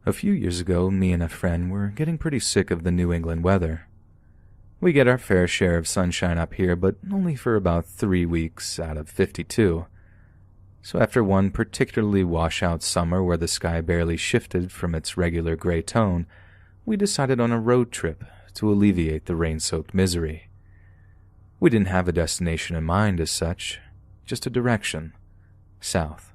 A few years ago, me and a friend were getting pretty sick of the New England weather. We get our fair share of sunshine up here, but only for about 3 weeks out of 52. So after one particularly washout summer where the sky barely shifted from its regular gray tone, we decided on a road trip to alleviate the rain-soaked misery. We didn't have a destination in mind as such, just a direction, south.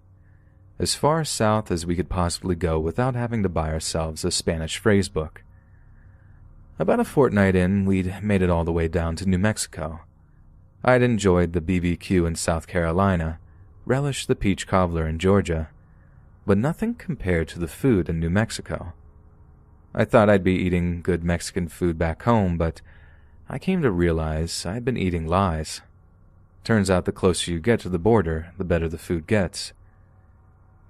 As far south as we could possibly go without having to buy ourselves a Spanish phrase book. About a fortnight in, we'd made it all the way down to New Mexico. I'd enjoyed the BBQ in South Carolina, relished the peach cobbler in Georgia, but nothing compared to the food in New Mexico. I thought I'd be eating good Mexican food back home, but I came to realize I'd been eating lies. Turns out the closer you get to the border, the better the food gets.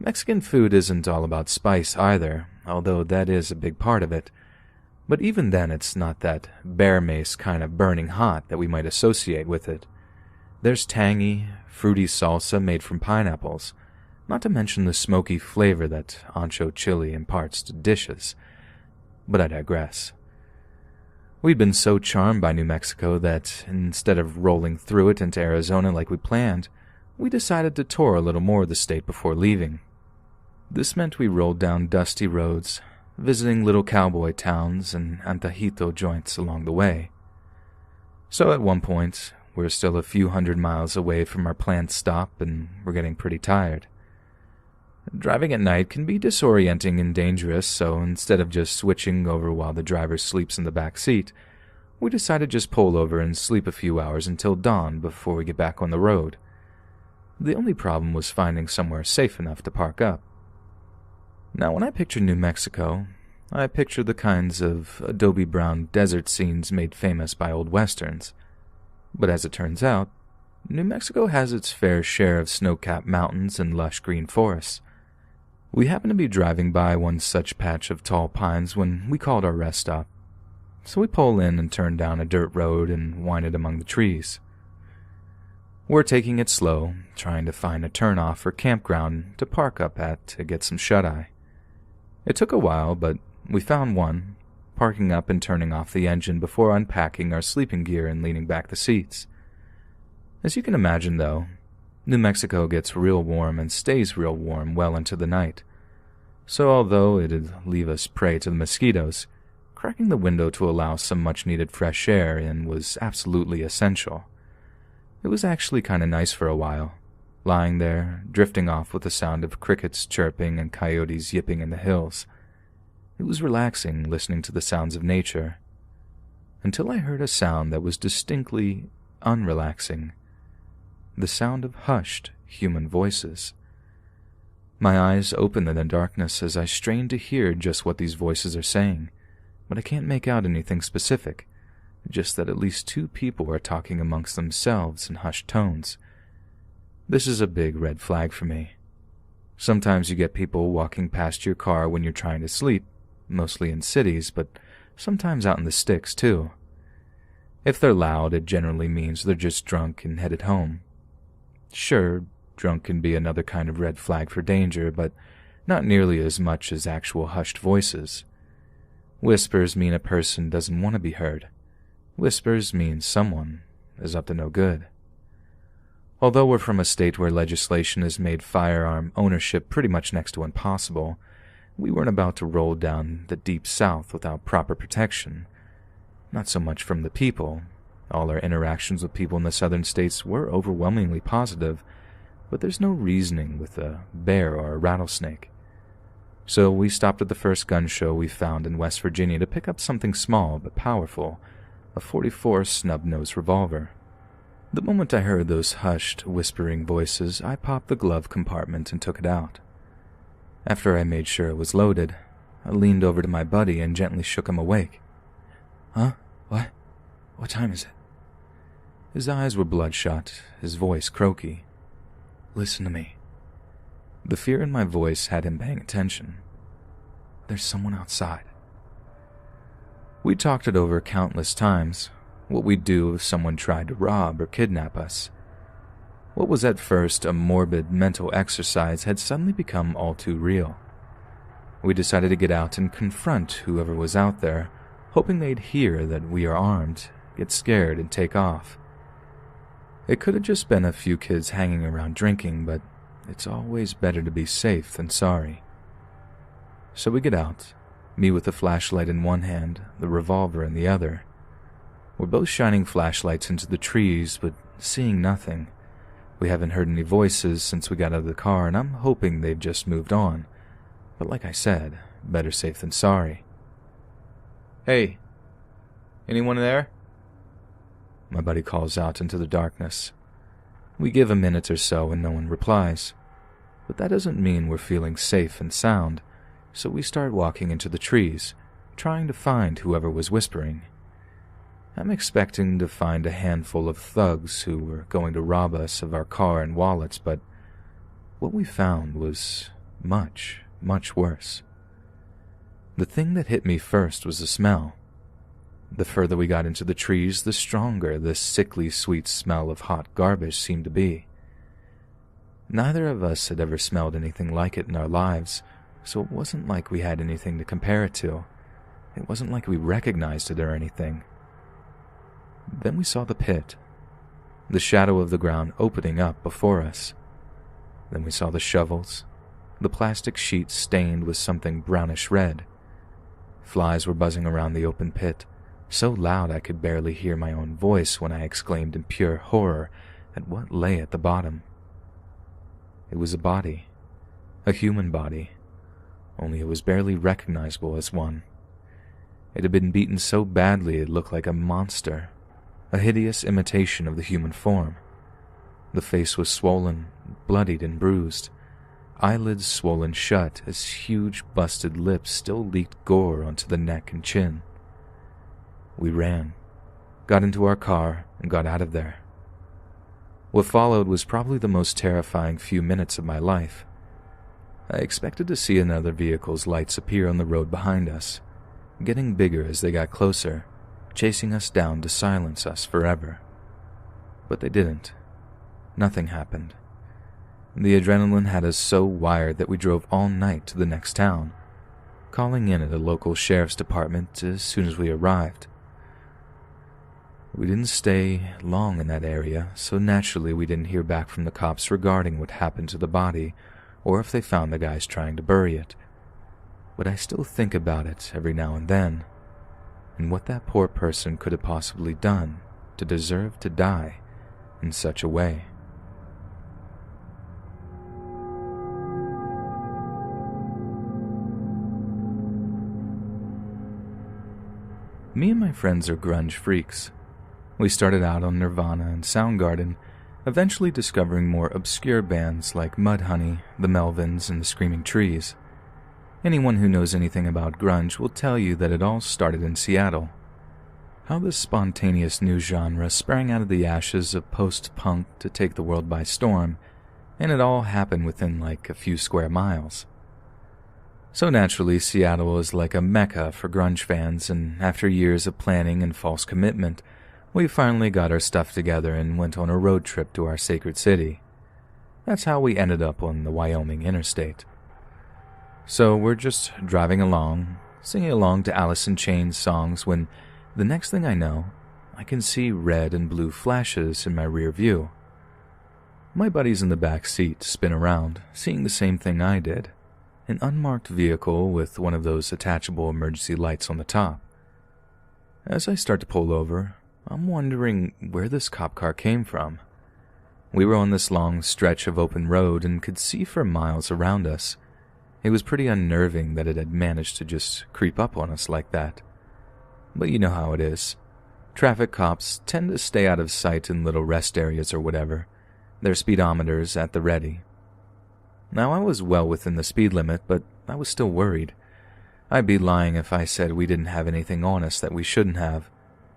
Mexican food isn't all about spice either, although that is a big part of it. But even then it's not that bear mace kind of burning hot that we might associate with it. There's tangy, fruity salsa made from pineapples, not to mention the smoky flavor that ancho chili imparts to dishes. But I digress. We'd been so charmed by New Mexico that, instead of rolling through it into Arizona like we planned, we decided to tour a little more of the state before leaving. This meant we rolled down dusty roads, visiting little cowboy towns and antojito joints along the way. So at one point, we're still a few hundred miles away from our planned stop and we're getting pretty tired. Driving at night can be disorienting and dangerous, so instead of just switching over while the driver sleeps in the back seat, we decided to just pull over and sleep a few hours until dawn before we get back on the road. The only problem was finding somewhere safe enough to park up. Now, when I picture New Mexico, I picture the kinds of adobe brown desert scenes made famous by old westerns. But as it turns out, New Mexico has its fair share of snow-capped mountains and lush green forests. We happened to be driving by one such patch of tall pines when we called our rest stop. So we pull in and turn down a dirt road and wind it among the trees. We're taking it slow, trying to find a turn-off or campground to park up at to get some shut-eye. It took a while, but we found one, parking up and turning off the engine before unpacking our sleeping gear and leaning back the seats. As you can imagine, though, New Mexico gets real warm and stays real warm well into the night. So although it'd leave us prey to the mosquitoes, cracking the window to allow some much-needed fresh air in was absolutely essential. It was actually kind of nice for a while, lying there, drifting off with the sound of crickets chirping and coyotes yipping in the hills. It was relaxing listening to the sounds of nature, until I heard a sound that was distinctly unrelaxing. The sound of hushed human voices. My eyes opened in the darkness as I strained to hear just what these voices are saying, but I can't make out anything specific, just that at least 2 people are talking amongst themselves in hushed tones. This is a big red flag for me. Sometimes you get people walking past your car when you're trying to sleep, mostly in cities, but sometimes out in the sticks too. If they're loud, it generally means they're just drunk and headed home. Sure, drunk can be another kind of red flag for danger, but not nearly as much as actual hushed voices. Whispers mean a person doesn't want to be heard. Whispers mean someone is up to no good. Although we're from a state where legislation has made firearm ownership pretty much next to impossible, we weren't about to roll down the deep south without proper protection. Not so much from the people. All our interactions with people in the southern states were overwhelmingly positive, but there's no reasoning with a bear or a rattlesnake. So we stopped at the first gun show we found in West Virginia to pick up something small but powerful, a .44 snub-nosed revolver. The moment I heard those hushed, whispering voices, I popped the glove compartment and took it out. After I made sure it was loaded, I leaned over to my buddy and gently shook him awake. "Huh? What? What time is it?" His eyes were bloodshot, his voice croaky. "Listen to me." The fear in my voice had him paying attention. "There's someone outside." We talked it over countless times, what we'd do if someone tried to rob or kidnap us. What was at first a morbid mental exercise had suddenly become all too real. We decided to get out and confront whoever was out there, hoping they'd hear that we are armed, get scared, and take off. It could have just been a few kids hanging around drinking, but it's always better to be safe than sorry. So we get out, me with the flashlight in one hand, the revolver in the other. We're both shining flashlights into the trees, but seeing nothing. We haven't heard any voices since we got out of the car, and I'm hoping they've just moved on. But like I said, better safe than sorry. "Hey, anyone there?" My buddy calls out into the darkness. We give a minute or so and no one replies. But that doesn't mean we're feeling safe and sound, so we start walking into the trees, trying to find whoever was whispering. I'm expecting to find a handful of thugs who were going to rob us of our car and wallets, but what we found was much, much worse. The thing that hit me first was the smell. The further we got into the trees, the stronger this sickly sweet smell of hot garbage seemed to be. Neither of us had ever smelled anything like it in our lives, so it wasn't like we had anything to compare it to. It wasn't like we recognized it or anything. Then we saw the pit, the shadow of the ground opening up before us. Then we saw the shovels, the plastic sheets stained with something brownish red. Flies were buzzing around the open pit, so loud I could barely hear my own voice when I exclaimed in pure horror at what lay at the bottom. It was a body, a human body, only it was barely recognizable as one. It had been beaten so badly it looked like a monster, a hideous imitation of the human form. The face was swollen, bloodied and bruised, eyelids swollen shut as huge busted lips still leaked gore onto the neck and chin. We ran, got into our car, and got out of there. What followed was probably the most terrifying few minutes of my life. I expected to see another vehicle's lights appear on the road behind us, getting bigger as they got closer, chasing us down to silence us forever. But they didn't. Nothing happened. The adrenaline had us so wired that we drove all night to the next town, calling in at a local sheriff's department as soon as we arrived. We didn't stay long in that area, so naturally we didn't hear back from the cops regarding what happened to the body or if they found the guys trying to bury it. But I still think about it every now and then, and what that poor person could have possibly done to deserve to die in such a way. Me and my friends are grunge freaks. We started out on Nirvana and Soundgarden, eventually discovering more obscure bands like Mudhoney, the Melvins, and the Screaming Trees. Anyone who knows anything about grunge will tell you that it all started in Seattle. How this spontaneous new genre sprang out of the ashes of post-punk to take the world by storm, and it all happened within like a few square miles. So naturally, Seattle was like a mecca for grunge fans, and after years of planning and false commitment, we finally got our stuff together and went on a road trip to our sacred city. That's how we ended up on the Wyoming interstate. So we're just driving along, singing along to Alice in Chains songs when, the next thing I know, I can see red and blue flashes in my rear view. My buddies in the back seat spin around, seeing the same thing I did. An unmarked vehicle with one of those attachable emergency lights on the top. As I start to pull over, I'm wondering where this cop car came from. We were on this long stretch of open road and could see for miles around us. It was pretty unnerving that it had managed to just creep up on us like that. But you know how it is. Traffic cops tend to stay out of sight in little rest areas or whatever, their speedometers at the ready. Now, I was well within the speed limit, but I was still worried. I'd be lying if I said we didn't have anything on us that we shouldn't have,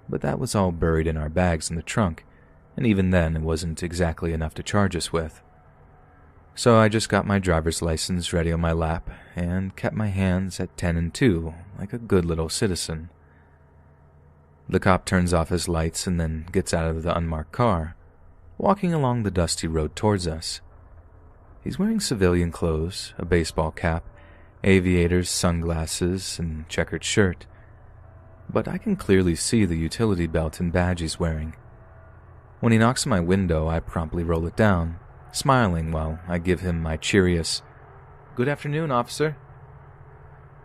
but that was all buried in our bags in the trunk, and even then it wasn't exactly enough to charge us with. So I just got my driver's license ready on my lap and kept my hands at 10 and 2 like a good little citizen. The cop turns off his lights and then gets out of the unmarked car, walking along the dusty road towards us. He's wearing civilian clothes, a baseball cap, aviators, sunglasses, and checkered shirt. But I can clearly see the utility belt and badge he's wearing. When he knocks on my window, I promptly roll it down, smiling while I give him my cheeriest, "Good afternoon, officer."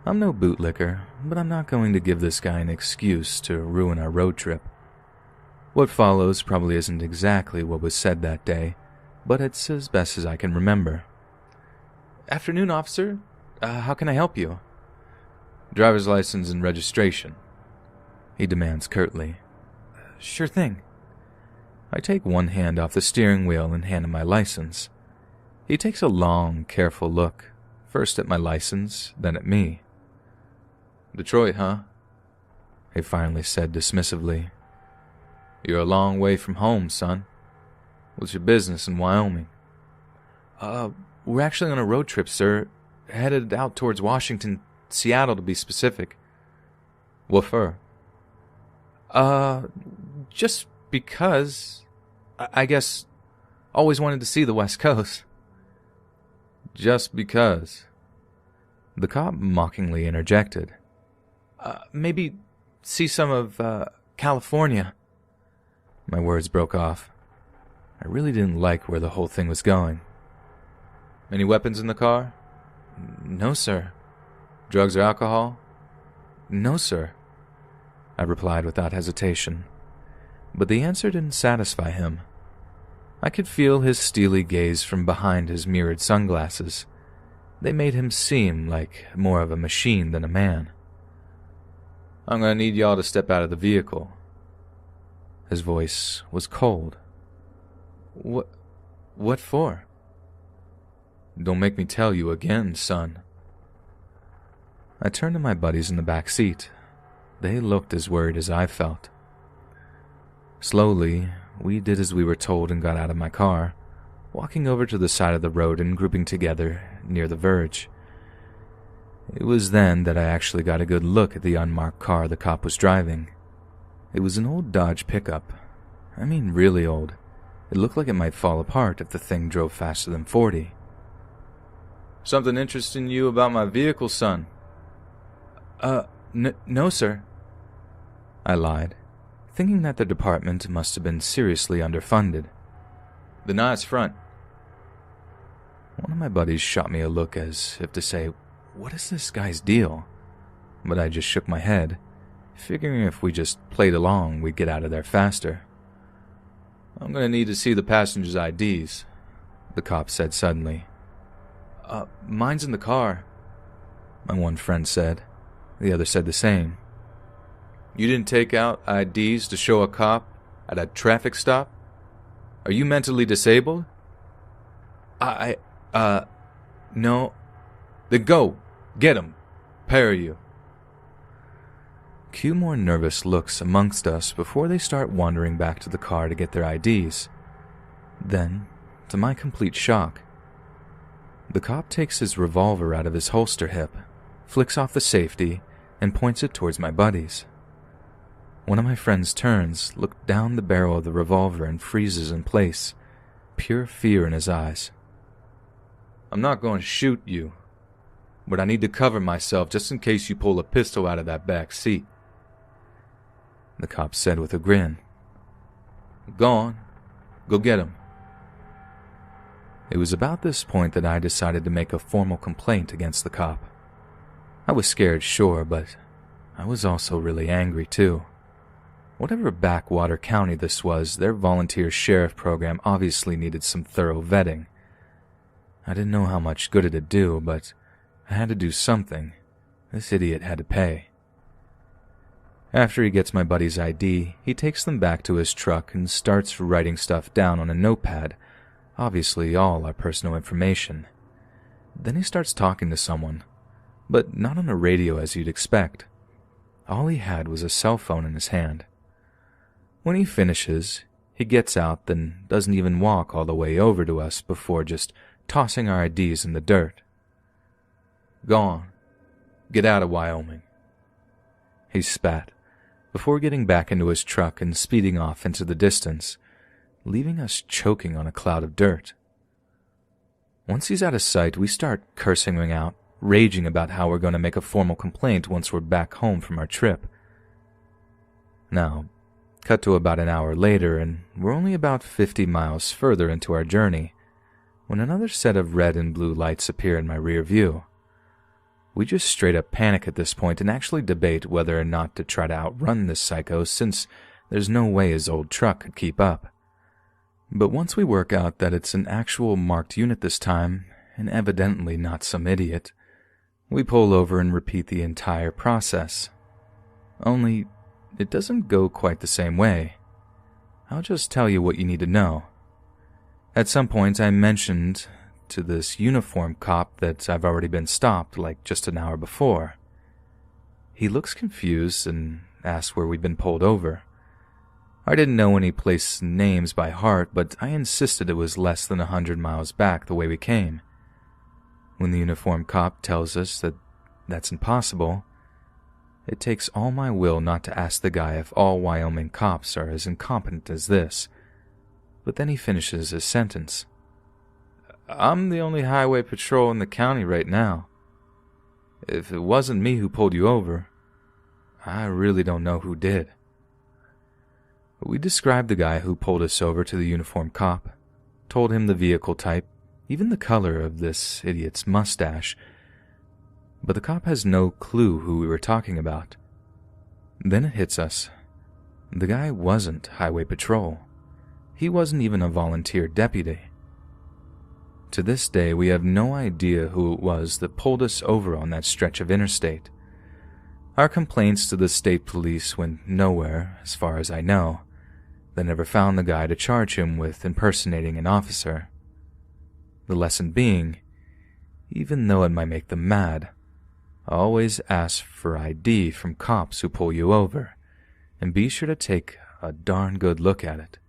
I'm no bootlicker, but I'm not going to give this guy an excuse to ruin our road trip. What follows probably isn't exactly what was said that day, but it's as best as I can remember. "Afternoon, officer. How can I help you?" "Driver's license and registration," he demands curtly. "Sure thing." I take one hand off the steering wheel and hand him my license. He takes a long, careful look, first at my license, then at me. "Detroit, huh?" he finally said dismissively. "You're a long way from home, son. What's your business in Wyoming?" We're actually on a road trip, sir. Headed out towards Washington, Seattle to be specific." "What for?" Just because, I guess, always wanted to see the West Coast." "Just because?" The cop mockingly interjected. Maybe see some of, California." My words broke off. I really didn't like where the whole thing was going. "Any weapons in the car?" "No, sir." "Drugs or alcohol?" "No, sir," I replied without hesitation. But the answer didn't satisfy him. I could feel his steely gaze from behind his mirrored sunglasses. They made him seem like more of a machine than a man. "I'm gonna need y'all to step out of the vehicle." His voice was cold. What for?" "Don't make me tell you again, son." I turned to my buddies in the back seat. They looked as worried as I felt. Slowly, we did as we were told and got out of my car, walking over to the side of the road and grouping together near the verge. It was then that I actually got a good look at the unmarked car the cop was driving. It was an old Dodge pickup. I mean really old. It looked like it might fall apart if the thing drove faster than 40. "Something interesting you about my vehicle, son?" No, sir." I lied, thinking that the department must have been seriously underfunded. "The nice front." One of my buddies shot me a look as if to say, "What is this guy's deal?" But I just shook my head, figuring if we just played along, we'd get out of there faster. "I'm gonna need to see the passengers' IDs," the cop said suddenly. Mine's in the car," my one friend said. The other said the same. "You didn't take out IDs to show a cop at a traffic stop? Are you mentally disabled?" No." "Then go! Get him! Pair you." Cue more nervous looks amongst us before they start wandering back to the car to get their IDs. Then, to my complete shock, the cop takes his revolver out of his holster hip, flicks off the safety, and points it towards my buddies. One of my friends turns, looks down the barrel of the revolver, and freezes in place, pure fear in his eyes. "I'm not going to shoot you, but I need to cover myself just in case you pull a pistol out of that back seat," the cop said with a grin. "Go on. Go get him." It was about this point that I decided to make a formal complaint against the cop. I was scared, sure, but I was also really angry, too. Whatever backwater county this was, their volunteer sheriff program obviously needed some thorough vetting. I didn't know how much good it'd do, but I had to do something. This idiot had to pay. After he gets my buddy's ID, he takes them back to his truck and starts writing stuff down on a notepad, obviously all our personal information. Then he starts talking to someone, but not on a radio as you'd expect. All he had was a cell phone in his hand. When he finishes, he gets out, then doesn't even walk all the way over to us before just tossing our IDs in the dirt. "Go on. Get out of Wyoming," he spat, before getting back into his truck and speeding off into the distance, leaving us choking on a cloud of dirt. Once he's out of sight, we start cursing him out, raging about how we're going to make a formal complaint once we're back home from our trip. Now, cut to about an hour later, and we're only about 50 miles further into our journey, when another set of red and blue lights appear in my rear view. We just straight up panic at this point and actually debate whether or not to try to outrun this psycho, since there's no way his old truck could keep up. But once we work out that it's an actual marked unit this time, and evidently not some idiot, we pull over and repeat the entire process. Only, it doesn't go quite the same way. I'll just tell you what you need to know. At some point I mentioned to this uniformed cop that I've already been stopped like just an hour before. He looks confused and asks where we'd been pulled over. I didn't know any place names by heart, but I insisted it was less than 100 miles back the way we came. When the uniformed cop tells us that that's impossible, it takes all my will not to ask the guy if all Wyoming cops are as incompetent as this. But then he finishes his sentence. I'm the only highway patrol in the county right now. If it wasn't me who pulled you over, I really don't know who did. We described the guy who pulled us over to the uniformed cop, told him the vehicle type, even the color of this idiot's mustache, but the cop has no clue who we were talking about. Then it hits us. The guy wasn't highway patrol. He wasn't even a volunteer deputy. To this day, we have no idea who it was that pulled us over on that stretch of interstate. Our complaints to the state police went nowhere, as far as I know. They never found the guy to charge him with impersonating an officer. The lesson being, even though it might make them mad, always ask for ID from cops who pull you over, and be sure to take a darn good look at it.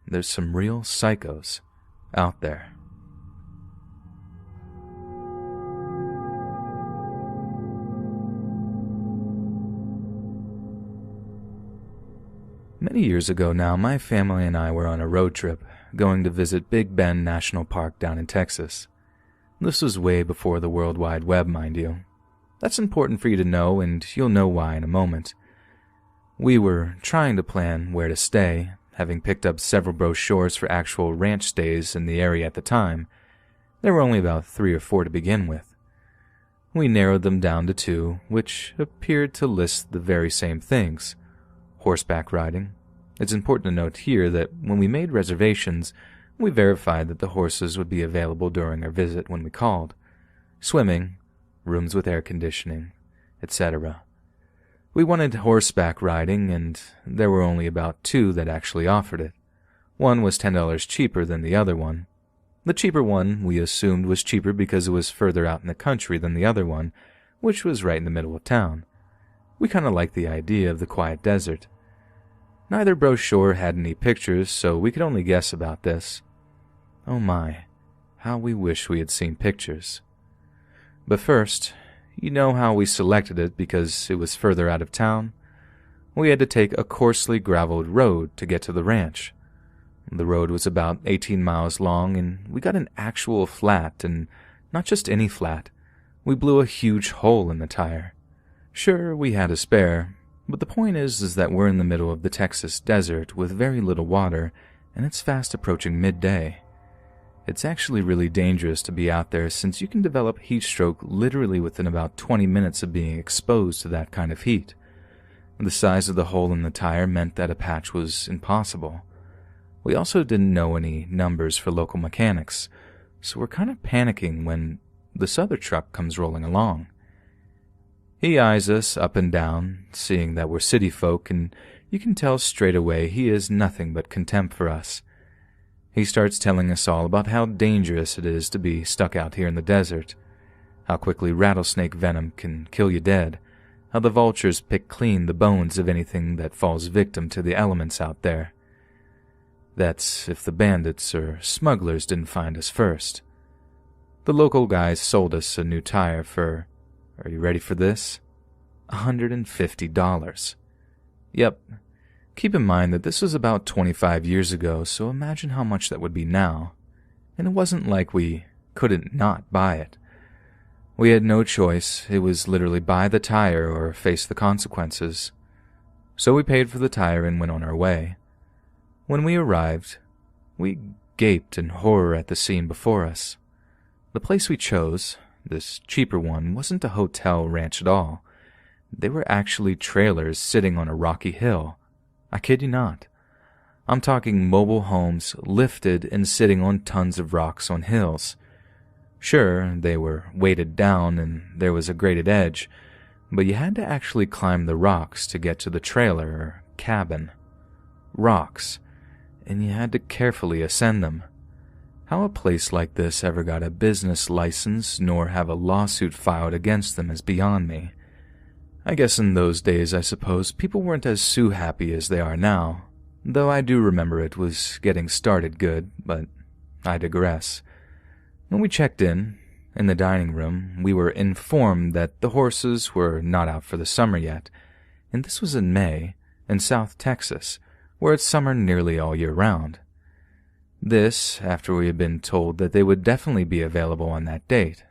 There's some real psychos out there. Many years ago now, my family and I were on a road trip, going to visit Big Bend National Park down in Texas. This was way before the World Wide Web, mind you. That's important for you to know, and you'll know why in a moment. We were trying to plan where to stay, having picked up several brochures for actual ranch stays in the area at the time. There were only about 3 or 4 to begin with. We narrowed them down to 2, which appeared to list the very same things. Horseback riding. It's important to note here that when we made reservations, we verified that the horses would be available during our visit when we called. Swimming, rooms with air conditioning, etc. We wanted horseback riding, and there were only about 2 that actually offered it. One was $10 cheaper than the other one. The cheaper one we assumed was cheaper because it was further out in the country than the other one, which was right in the middle of town. We kind of liked the idea of the quiet desert. Neither brochure had any pictures, so we could only guess about this. Oh my, how we wish we had seen pictures. But first, you know how we selected it because it was further out of town? We had to take a coarsely graveled road to get to the ranch. The road was about 18 miles long, and we got an actual flat, and not just any flat. We blew a huge hole in the tire. Sure, we had a spare, but the point is that we're in the middle of the Texas desert with very little water, and it's fast approaching midday. It's actually really dangerous to be out there since you can develop heat stroke literally within about 20 minutes of being exposed to that kind of heat. The size of the hole in the tire meant that a patch was impossible. We also didn't know any numbers for local mechanics, so we're kind of panicking when this other truck comes rolling along. He eyes us up and down, seeing that we're city folk, and you can tell straight away he has nothing but contempt for us. He starts telling us all about how dangerous it is to be stuck out here in the desert, how quickly rattlesnake venom can kill you dead, how the vultures pick clean the bones of anything that falls victim to the elements out there. That's if the bandits or smugglers didn't find us first. The local guys sold us a new tire for, are you ready for this? $150. Yep. Keep in mind that this was about 25 years ago, so imagine how much that would be now. And it wasn't like we couldn't not buy it. We had no choice. It was literally buy the tire or face the consequences. So we paid for the tire and went on our way. When we arrived, we gaped in horror at the scene before us. The place we chose, this cheaper one, wasn't a hotel ranch at all. They were actually trailers sitting on a rocky hill. I kid you not. I'm talking mobile homes lifted and sitting on tons of rocks on hills. Sure, they were weighted down and there was a graded edge, but you had to actually climb the rocks to get to the trailer or cabin. Rocks, and you had to carefully ascend them. How a place like this ever got a business license nor have a lawsuit filed against them is beyond me. I guess in those days, I suppose, people weren't as sue-happy as they are now, though I do remember it was getting started good, but I digress. When we checked in the dining room, we were informed that the horses were not out for the summer yet, and this was in May, in South Texas, where it's summer nearly all year round. This, after we had been told that they would definitely be available on that date.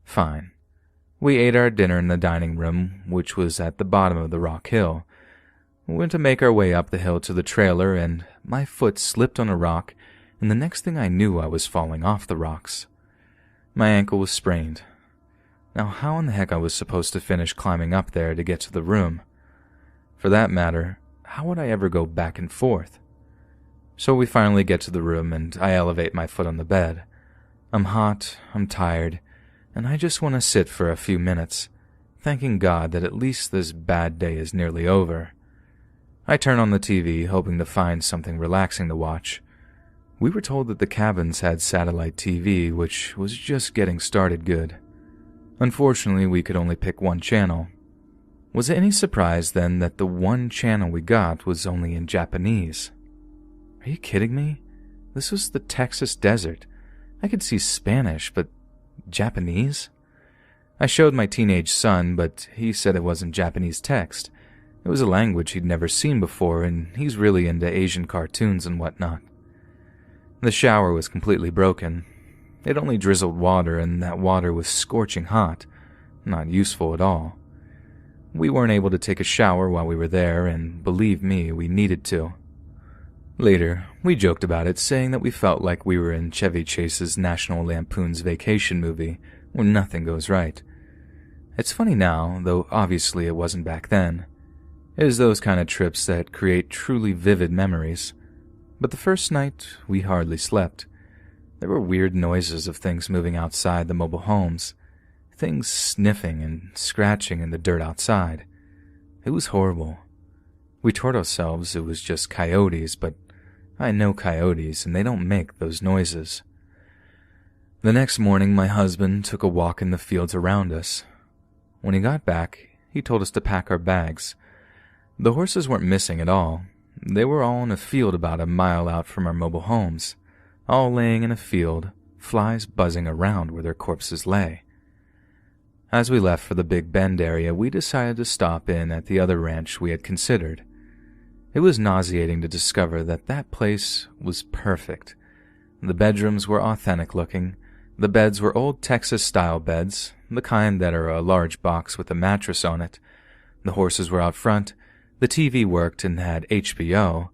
Fine. We ate our dinner in the dining room, which was at the bottom of the rock hill. We went to make our way up the hill to the trailer, and my foot slipped on a rock, and the next thing I knew I was falling off the rocks. My ankle was sprained. Now how in the heck I was supposed to finish climbing up there to get to the room? For that matter, how would I ever go back and forth? So we finally get to the room, and I elevate my foot on the bed. I'm hot, I'm tired, and I just want to sit for a few minutes, thanking God that at least this bad day is nearly over. I turn on the TV, hoping to find something relaxing to watch. We were told that the cabins had satellite TV, which was just getting started good. Unfortunately, we could only pick one channel. Was it any surprise, then, that the one channel we got was only in Japanese? Are you kidding me? This was the Texas desert. I could see Spanish, but Japanese? I showed my teenage son, but he said it wasn't Japanese text. It was a language he'd never seen before, and he's really into Asian cartoons and whatnot. The shower was completely broken. It only drizzled water, and that water was scorching hot. Not useful at all. We weren't able to take a shower while we were there, and believe me, we needed to. Later, we joked about it, saying that we felt like we were in Chevy Chase's National Lampoon's Vacation movie, where nothing goes right. It's funny now, though obviously it wasn't back then. It is those kind of trips that create truly vivid memories. But the first night, we hardly slept. There were weird noises of things moving outside the mobile homes, things sniffing and scratching in the dirt outside. It was horrible. We told ourselves it was just coyotes, but I know coyotes and they don't make those noises. The next morning, my husband took a walk in the fields around us. When he got back, he told us to pack our bags. The horses weren't missing at all. They were all in a field about a mile out from our mobile homes, all laying in a field, flies buzzing around where their corpses lay. As we left for the Big Bend area, we decided to stop in at the other ranch we had considered. It was nauseating to discover that that place was perfect. The bedrooms were authentic looking. The beds were old Texas-style beds, the kind that are a large box with a mattress on it. The horses were out front. The TV worked and had HBO.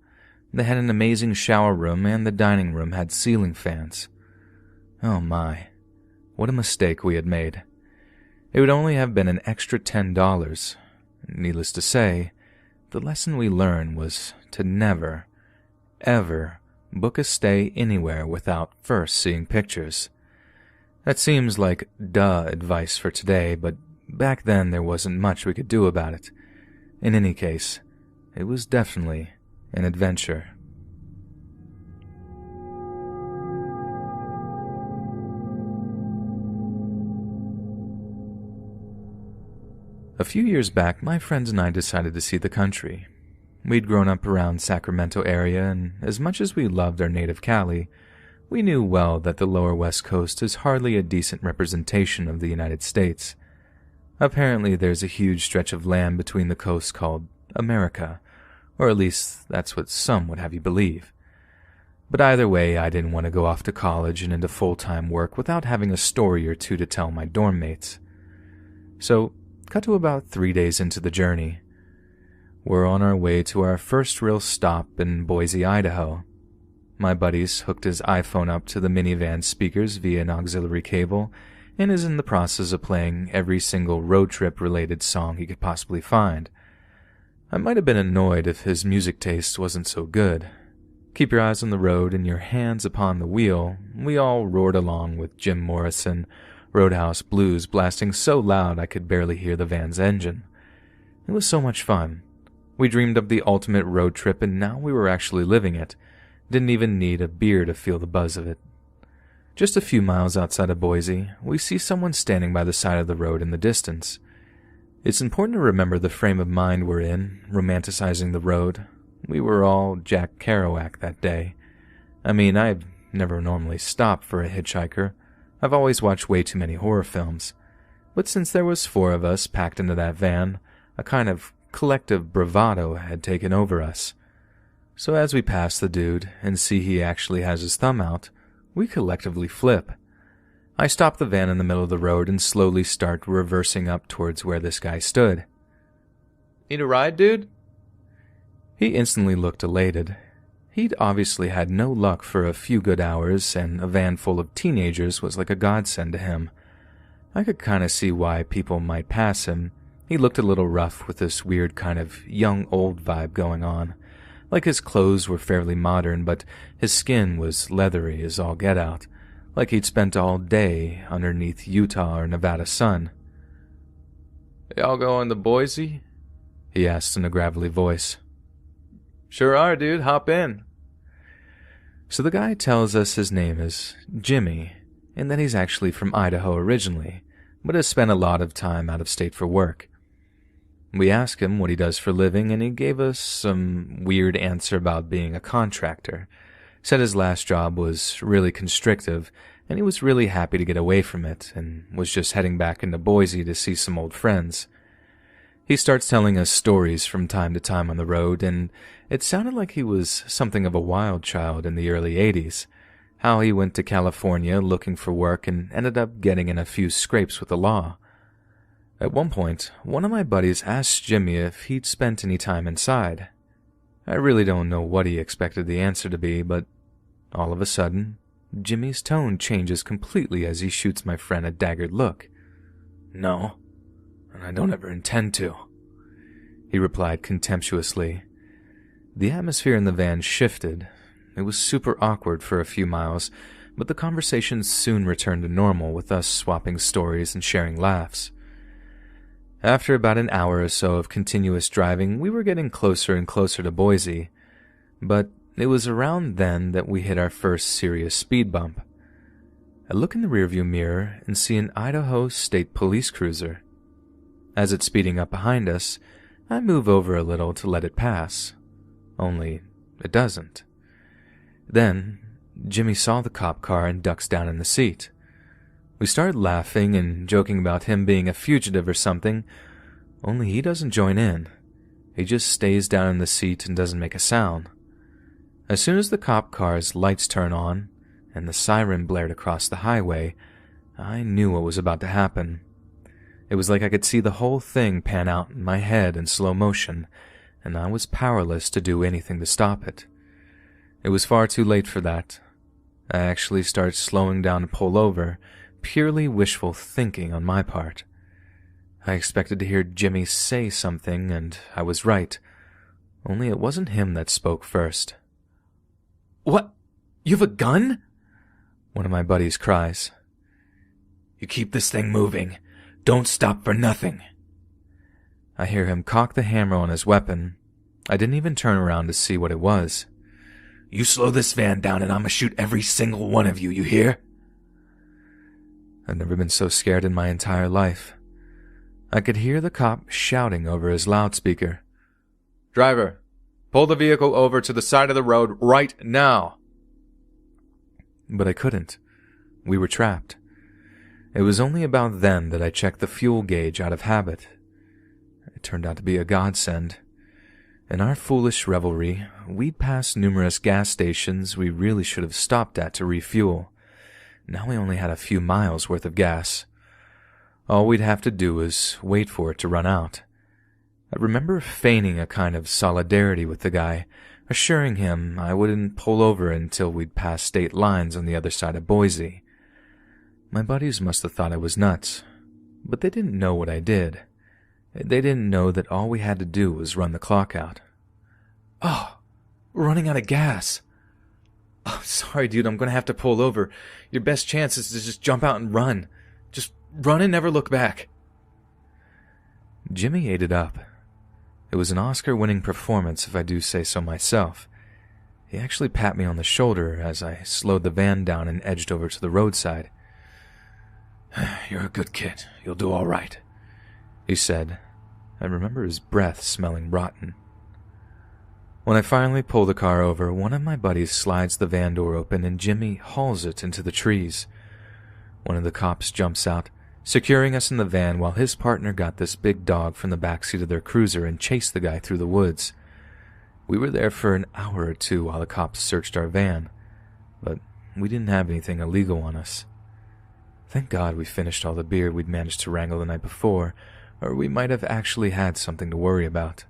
They had an amazing shower room, and the dining room had ceiling fans. Oh my, what a mistake we had made. It would only have been an extra $10. Needless to say, the lesson we learned was to never, ever book a stay anywhere without first seeing pictures. That seems like duh advice for today, but back then there wasn't much we could do about it. In any case, it was definitely an adventure. A few years back, my friends and I decided to see the country. We'd grown up around Sacramento area, and as much as we loved our native Cali, we knew well that the lower West Coast is hardly a decent representation of the United States. Apparently, there's a huge stretch of land between the coasts called America, or at least that's what some would have you believe. But either way, I didn't want to go off to college and into full-time work without having a story or two to tell my dorm mates. So, cut to about 3 days into the journey. We're on our way to our first real stop in Boise, Idaho. My buddy's hooked his iPhone up to the minivan speakers via an auxiliary cable and is in the process of playing every single road trip-related song he could possibly find. I might have been annoyed if his music taste wasn't so good. Keep your eyes on the road and your hands upon the wheel. We all roared along with Jim Morrison, Roadhouse Blues blasting so loud I could barely hear the van's engine. It was so much fun. We dreamed of the ultimate road trip and now we were actually living it. Didn't even need a beer to feel the buzz of it. Just a few miles outside of Boise, we see someone standing by the side of the road in the distance. It's important to remember the frame of mind we're in, romanticizing the road. We were all Jack Kerouac that day. I mean, I've never normally stopped for a hitchhiker. I've always watched way too many horror films. But since there was 4 of us packed into that van, a kind of collective bravado had taken over us. So as we pass the dude and see he actually has his thumb out, we collectively flip. I stop the van in the middle of the road and slowly start reversing up towards where this guy stood. "Need a ride, dude?" He instantly looked elated. He'd obviously had no luck for a few good hours, and a van full of teenagers was like a godsend to him. I could kind of see why people might pass him. He looked a little rough with this weird kind of young-old vibe going on. Like his clothes were fairly modern, but his skin was leathery as all get out. Like he'd spent all day underneath Utah or Nevada sun. "Y'all going to Boise?" he asked in a gravelly voice. "Sure are, dude. Hop in." So the guy tells us his name is Jimmy, and that he's actually from Idaho originally, but has spent a lot of time out of state for work. We asked him what he does for a living, and he gave us some weird answer about being a contractor. Said his last job was really constrictive, and he was really happy to get away from it, and was just heading back into Boise to see some old friends. He starts telling us stories from time to time on the road, and it sounded like he was something of a wild child in the early 80s. How he went to California looking for work and ended up getting in a few scrapes with the law. At one point, one of my buddies asked Jimmy if he'd spent any time inside. I really don't know what he expected the answer to be, but all of a sudden, Jimmy's tone changes completely as he shoots my friend a daggered look. "No, and I don't ever intend to," he replied contemptuously. The atmosphere in the van shifted. It was super awkward for a few miles, but the conversation soon returned to normal with us swapping stories and sharing laughs. After about an hour or so of continuous driving, we were getting closer and closer to Boise, but it was around then that we hit our first serious speed bump. I look in the rearview mirror and see an Idaho State Police cruiser. As it's speeding up behind us, I move over a little to let it pass. Only it doesn't. Then, Jimmy saw the cop car and ducks down in the seat. We started laughing and joking about him being a fugitive or something, only he doesn't join in. He just stays down in the seat and doesn't make a sound. As soon as the cop car's lights turn on and the siren blared across the highway, I knew what was about to happen. It was like I could see the whole thing pan out in my head in slow motion, and I was powerless to do anything to stop it. It was far too late for that. I actually started slowing down to pull over, purely wishful thinking on my part. I expected to hear Jimmy say something, and I was right. Only it wasn't him that spoke first. "What? You have a gun?" one of my buddies cries. "You keep this thing moving. Don't stop for nothing." I hear him cock the hammer on his weapon. I didn't even turn around to see what it was. "You slow this van down and I'ma shoot every single one of you, you hear?" I've never been so scared in my entire life. I could hear the cop shouting over his loudspeaker. "Driver, pull the vehicle over to the side of the road right now." But I couldn't. We were trapped. It was only about then that I checked the fuel gauge out of habit. It turned out to be a godsend. In our foolish revelry, we'd passed numerous gas stations we really should have stopped at to refuel. Now we only had a few miles worth of gas. All we'd have to do was wait for it to run out. I remember feigning a kind of solidarity with the guy, assuring him I wouldn't pull over until we'd passed state lines on the other side of Boise. My buddies must have thought I was nuts, but they didn't know what I did. They didn't know that all we had to do was run the clock out. "Oh, we're running out of gas." "Oh, sorry, dude, I'm gonna have to pull over. Your best chance is to just jump out and run. Just run and never look back." Jimmy ate it up. It was an Oscar-winning performance, if I do say so myself. He actually patted me on the shoulder as I slowed the van down and edged over to the roadside. "You're a good kid. You'll do all right," he said. I remember his breath smelling rotten. When I finally pull the car over, one of my buddies slides the van door open and Jimmy hauls it into the trees. One of the cops jumps out, securing us in the van while his partner got this big dog from the backseat of their cruiser and chased the guy through the woods. We were there for an hour or two while the cops searched our van, but we didn't have anything illegal on us. Thank God we finished all the beer we'd managed to wrangle the night before, or we might have actually had something to worry about.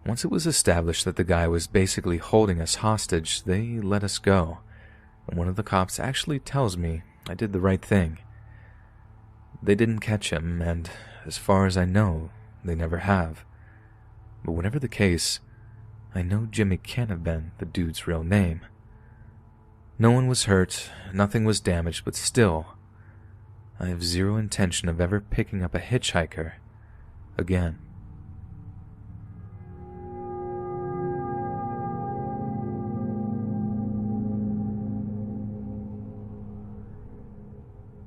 Once it was established that the guy was basically holding us hostage, they let us go, and one of the cops actually tells me I did the right thing. They didn't catch him, and as far as I know, they never have. But whatever the case, I know Jimmy can't have been the dude's real name. No one was hurt, nothing was damaged, but still, I have zero intention of ever picking up a hitchhiker again.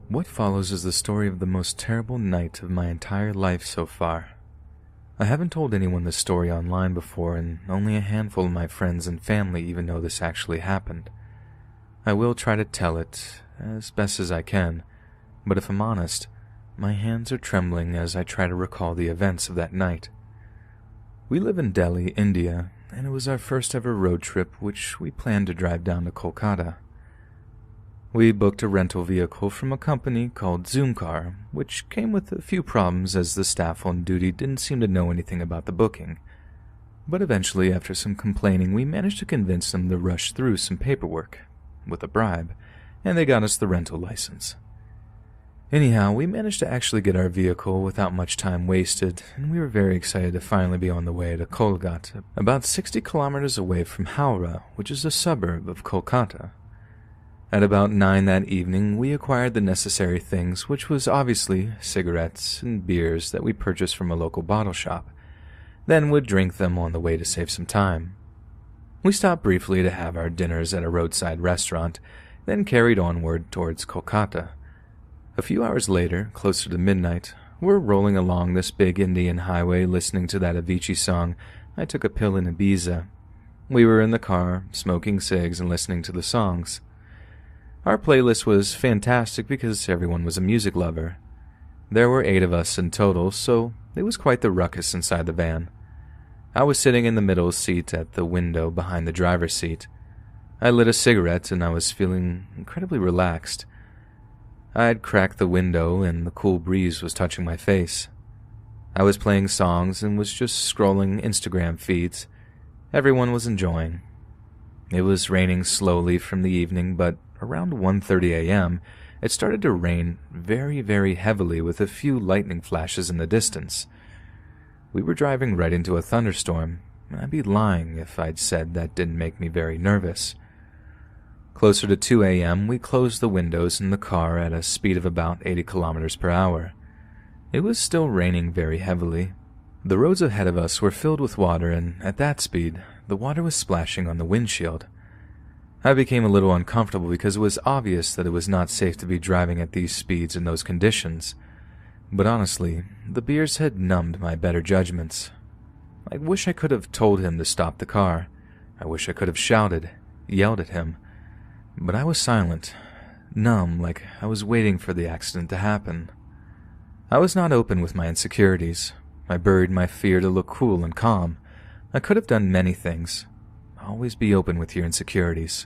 What follows is the story of the most terrible night of my entire life so far. I haven't told anyone this story online before, and only a handful of my friends and family even know this actually happened. I will try to tell it as best as I can, but if I'm honest, my hands are trembling as I try to recall the events of that night. We live in Delhi, India, and it was our first ever road trip which we planned to drive down to Kolkata. We booked a rental vehicle from a company called Zoomcar, which came with a few problems as the staff on duty didn't seem to know anything about the booking. But eventually, after some complaining, we managed to convince them to rush through some paperwork, with a bribe, and they got us the rental license. Anyhow, we managed to actually get our vehicle without much time wasted, and we were very excited to finally be on the way to Kolkata, about 60 kilometers away from Howrah, which is a suburb of Kolkata. At about 9 that evening, we acquired the necessary things, which was obviously cigarettes and beers that we purchased from a local bottle shop, then would drink them on the way to save some time. We stopped briefly to have our dinners at a roadside restaurant, then carried onward towards Kolkata. A few hours later, closer to midnight, we're rolling along this big Indian highway listening to that Avicii song, "I Took a Pill in Ibiza." We were in the car, smoking cigs and listening to the songs. Our playlist was fantastic because everyone was a music lover. There were 8 of us in total, so it was quite the ruckus inside the van. I was sitting in the middle seat at the window behind the driver's seat. I lit a cigarette and I was feeling incredibly relaxed. I had cracked the window and the cool breeze was touching my face. I was playing songs and was just scrolling Instagram feeds. Everyone was enjoying. It was raining slowly from the evening, but around 1:30 a.m., it started to rain very, very heavily with a few lightning flashes in the distance. We were driving right into a thunderstorm, and I'd be lying if I'd said that didn't make me very nervous. Closer to 2 a.m., we closed the windows in the car at a speed of about 80 kilometers per hour. It was still raining very heavily. The roads ahead of us were filled with water, and at that speed, the water was splashing on the windshield. I became a little uncomfortable because it was obvious that it was not safe to be driving at these speeds in those conditions. But honestly, the beers had numbed my better judgments. I wish I could have told him to stop the car. I wish I could have shouted, yelled at him. But I was silent, numb, like I was waiting for the accident to happen. I was not open with my insecurities. I buried my fear to look cool and calm, I could have done many things. Always be open with your insecurities.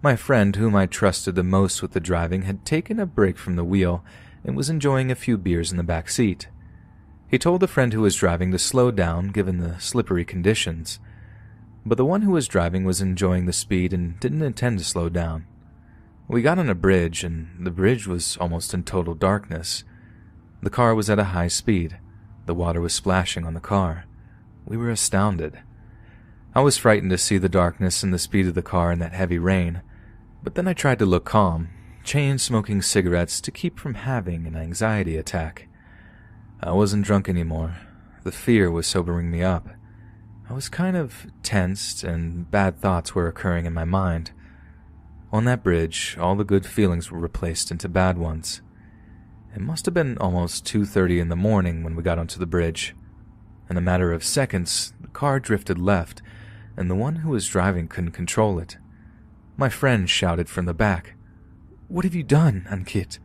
My friend, whom I trusted the most with the driving, had taken a break from the wheel and was enjoying a few beers in the back seat. He told the friend who was driving to slow down given the slippery conditions, but the one who was driving was enjoying the speed and didn't intend to slow down. We got on a bridge, and the bridge was almost in total darkness. The car was at a high speed. The water was splashing on the car. We were astounded. I was frightened to see the darkness and the speed of the car in that heavy rain, but then I tried to look calm, chain-smoking cigarettes to keep from having an anxiety attack. I wasn't drunk anymore. The fear was sobering me up. I was kind of tensed, and bad thoughts were occurring in my mind. On that bridge, all the good feelings were replaced into bad ones. It must have been almost 2:30 in the morning when we got onto the bridge. In a matter of seconds, the car drifted left, and the one who was driving couldn't control it. My friend shouted from the back, "What have you done, Ankit?"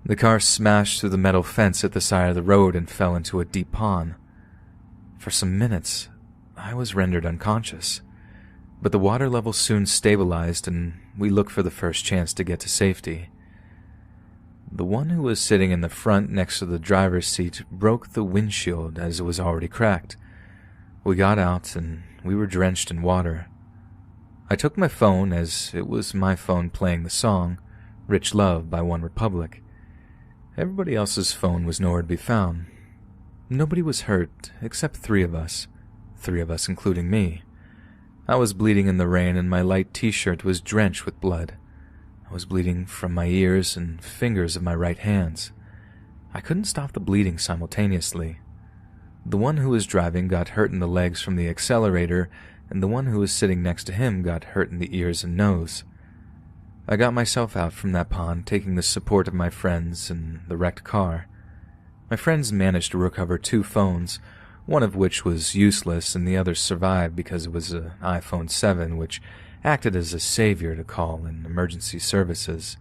The car smashed through the metal fence at the side of the road and fell into a deep pond. For some minutes, I was rendered unconscious, but the water level soon stabilized and we looked for the first chance to get to safety. The one who was sitting in the front next to the driver's seat broke the windshield as it was already cracked. We got out and we were drenched in water. I took my phone as it was my phone playing the song, Rich Love by One Republic. Everybody else's phone was nowhere to be found. Nobody was hurt except three of us including me. I was bleeding in the rain and my light t-shirt was drenched with blood. I was bleeding from my ears and fingers of my right hands. I couldn't stop the bleeding simultaneously. The one who was driving got hurt in the legs from the accelerator, and the one who was sitting next to him got hurt in the ears and nose. I got myself out from that pond, taking the support of my friends and the wrecked car. My friends managed to recover 2 phones, one of which was useless and the other survived because it was an iPhone 7, which acted as a savior to call in emergency services.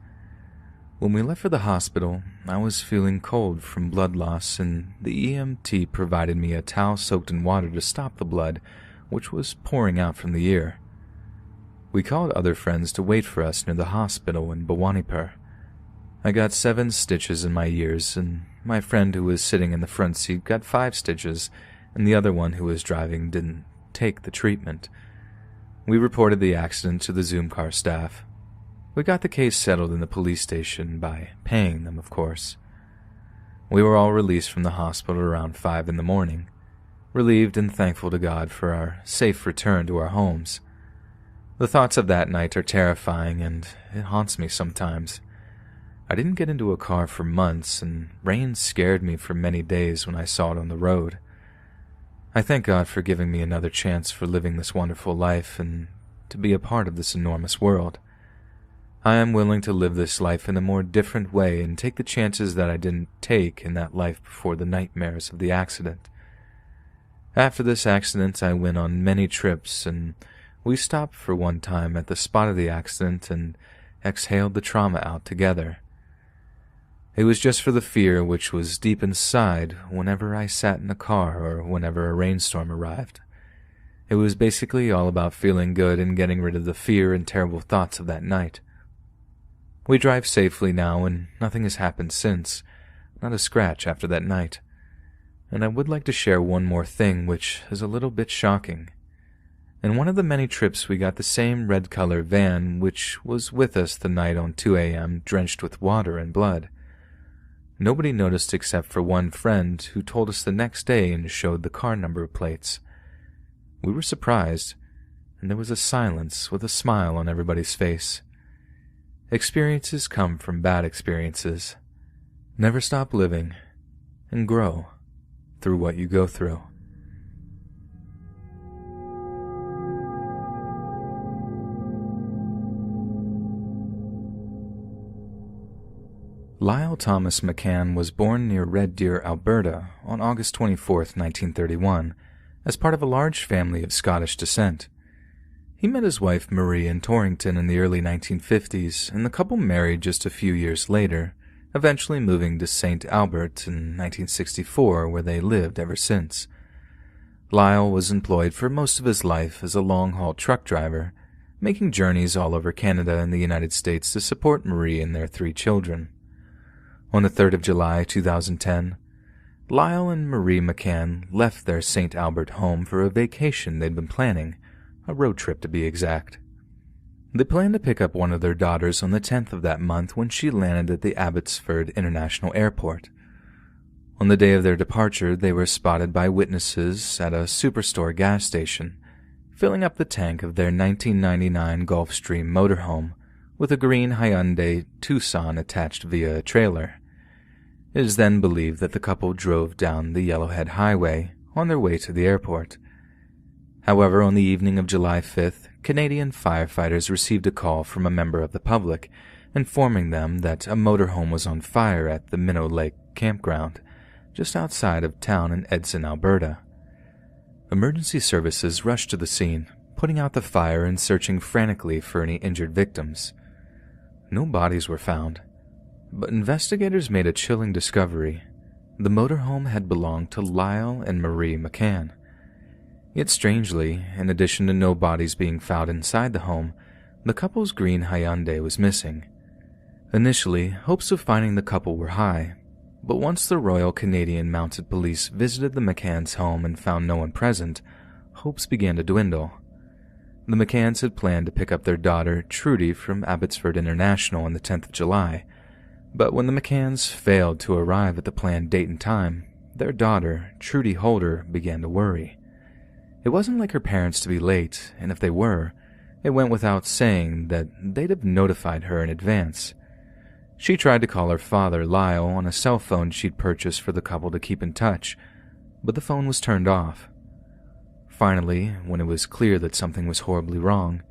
When we left for the hospital, I was feeling cold from blood loss, and the EMT provided me a towel soaked in water to stop the blood, which was pouring out from the ear. We called other friends to wait for us near the hospital in Bhawanipur. I got 7 stitches in my ears, and my friend who was sitting in the front seat got 5 stitches, and the other one who was driving didn't take the treatment. We reported the accident to the Zoom car staff. We got the case settled in the police station by paying them, of course. We were all released from the hospital around 5 in the morning, relieved and thankful to God for our safe return to our homes. The thoughts of that night are terrifying, and it haunts me sometimes. I didn't get into a car for months, and rain scared me for many days when I saw it on the road. I thank God for giving me another chance for living this wonderful life and to be a part of this enormous world. I am willing to live this life in a more different way and take the chances that I didn't take in that life before the nightmares of the accident. After this accident, I went on many trips, and we stopped for one time at the spot of the accident and exhaled the trauma out together. It was just for the fear which was deep inside whenever I sat in a car or whenever a rainstorm arrived. It was basically all about feeling good and getting rid of the fear and terrible thoughts of that night. We drive safely now, and nothing has happened since, not a scratch after that night. And I would like to share one more thing which is a little bit shocking. In one of the many trips we got the same red-color van which was with us the night on 2 a.m. drenched with water and blood. Nobody noticed except for one friend who told us the next day and showed the car number plates. We were surprised, and there was a silence with a smile on everybody's face. Experiences come from bad experiences. Never stop living, and grow through what you go through. Lyle Thomas McCann was born near Red Deer, Alberta, on August 24, 1931, as part of a large family of Scottish descent. He met his wife Marie in Torrington in the early 1950s, and the couple married just a few years later, eventually moving to St. Albert in 1964, where they lived ever since. Lyle was employed for most of his life as a long-haul truck driver, making journeys all over Canada and the United States to support Marie and their 3 children. On the 3rd of July 2010, Lyle and Marie McCann left their St. Albert home for a vacation they'd been planning, a road trip to be exact. They planned to pick up one of their daughters on the 10th of that month when she landed at the Abbotsford International Airport. On the day of their departure, they were spotted by witnesses at a Superstore gas station, filling up the tank of their 1999 Gulfstream motorhome with a green Hyundai Tucson attached via a trailer. It is then believed that the couple drove down the Yellowhead Highway on their way to the airport. However, on the evening of July 5th, Canadian firefighters received a call from a member of the public informing them that a motorhome was on fire at the Minnow Lake campground, just outside of town in Edson, Alberta. Emergency services rushed to the scene, putting out the fire and searching frantically for any injured victims. No bodies were found, but investigators made a chilling discovery. The motorhome had belonged to Lyle and Marie McCann. Yet strangely, in addition to no bodies being found inside the home, the couple's green Hyundai was missing. Initially, hopes of finding the couple were high, but once the Royal Canadian Mounted Police visited the McCanns' home and found no one present, hopes began to dwindle. The McCanns had planned to pick up their daughter, Trudy, from Abbotsford International on the 10th of July, but when the McCanns failed to arrive at the planned date and time, their daughter, Trudy Holder, began to worry. It wasn't like her parents to be late, and if they were, it went without saying that they'd have notified her in advance. She tried to call her father, Lyle, on a cell phone she'd purchased for the couple to keep in touch, but the phone was turned off. Finally, when it was clear that something was horribly wrong,